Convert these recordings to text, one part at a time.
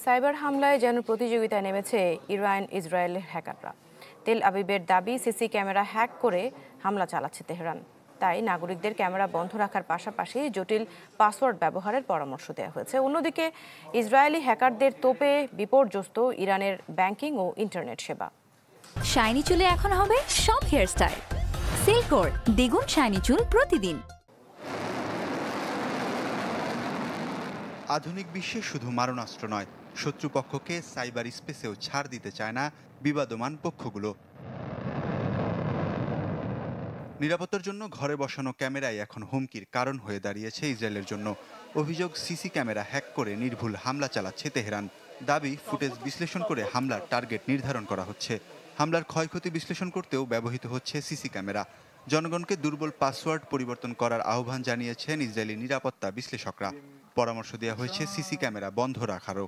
Cyber হামলায় যেন প্রতিযোগিতায় নেমেছে ইরান ইসরায়েলের হ্যাকাররা। তেল আবিবের দাবি, সিসি ক্যামেরা হ্যাক করে হামলা চালাচ্ছে তেহরান। তাই নাগরিকদের ক্যামেরা বন্ধ রাখার পাশাপাশি জটিল পাসওয়ার্ড ব্যবহারের পরামর্শ দেওয়া হয়েছে। অন্যদিকে ইসরায়েলি হ্যাকারদের তোপে বিপর্যস্ত ইরানের ব্যাংকিং ও ইন্টারনেট সেবা। শাইনি চুলে এখন হবে সব হেয়ারস্টাইল। সিল্কোর দ্বিগুণ শাইনি চুল প্রতিদিন। আধুনিক বিশ্বে শুধু মারণাস্ত্র নয়, শত্রুপক্ষকে সাইবার স্পেসেও ছাড় দিতে চায় না বিবাদমান পক্ষগুলো। নিরাপত্তার জন্য ঘরে বসানো ক্যামেরাই এখন হুমকির কারণ হয়ে দাঁড়িয়েছে ইসরায়েলের জন্য। অভিযোগ, সিসি ক্যামেরা হ্যাক করে নির্ভুল হামলা চালাচ্ছে তেহরান। দাবি, ফুটেজ বিশ্লেষণ করে হামলার টার্গেট নির্ধারণ করা হচ্ছে। হামলার ক্ষয়ক্ষতি বিশ্লেষণ করতেও ব্যবহৃত হচ্ছে সিসি ক্যামেরা। জনগণকে দুর্বল পাসওয়ার্ড পরিবর্তন করার আহ্বান জানিয়েছেন ইসরায়েলি নিরাপত্তা বিশ্লেষকরা। পরামর্শ দেওয়া হয়েছে সিসি ক্যামেরা বন্ধ রাখারও।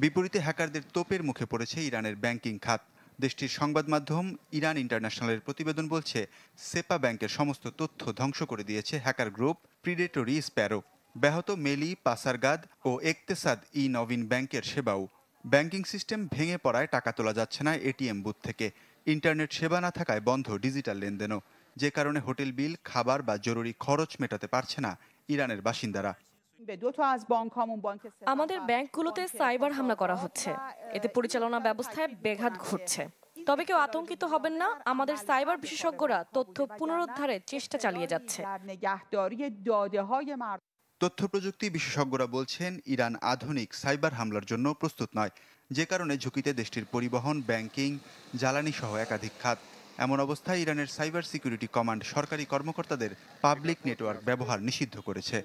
বিপরীতে হ্যাকারদের তোপের মুখে পড়েছে ইরানের ব্যাংকিং খাত। দেশটির সংবাদ মাধ্যম ইরান ইন্টারন্যাশনালের প্রতিবেদন বলছে, সেপা ব্যাংকের সমস্ত তথ্য ধ্বংস করে দিয়েছে হ্যাকার গ্রুপ প্রিডেটরি স্প্যারো। ব্যাহত মেলি, পাসারগাদ ও একতেসাদ ই নভিন ব্যাংকের সেবাও। ব্যাংকিং সিস্টেম ভেঙে পড়ায় টাকা তোলা যাচ্ছে না এটিএম বুথ থেকে। ইন্টারনেট সেবা না থাকায় বন্ধ ডিজিটাল লেনদেনও, যে কারণে হোটেল বিল, খাবার বা জরুরি খরচ মেটাতে পারছে না ইরানের বাসিন্দারা। আমাদের ব্যাংকগুলোতে সাইবার হামলা করা হচ্ছে, এতে পরিচালনা ব্যবস্থায় ব্যাঘাত ঘটছে। তবে কেউ আতঙ্কিত হবেন না, আমাদের সাইবার বিশেষজ্ঞরা তথ্য পুনরুদ্ধারের চেষ্টা চালিয়ে যাচ্ছে। তথ্য প্রযুক্তি বিশেষজ্ঞরা বলছেন, ইরান আধুনিক সাইবার হামলার জন্য প্রস্তুত নয়, যে কারণে ঝুঁকিতে দেশটির পরিবহন, ব্যাংকিং, জ্বালানি সহ একাধিক খাত। এমন অবস্থায় ইরানের সাইবার সিকিউরিটি কমান্ড সরকারি কর্মকর্তাদের পাবলিক নেটওয়ার্ক ব্যবহার নিষিদ্ধ করেছে।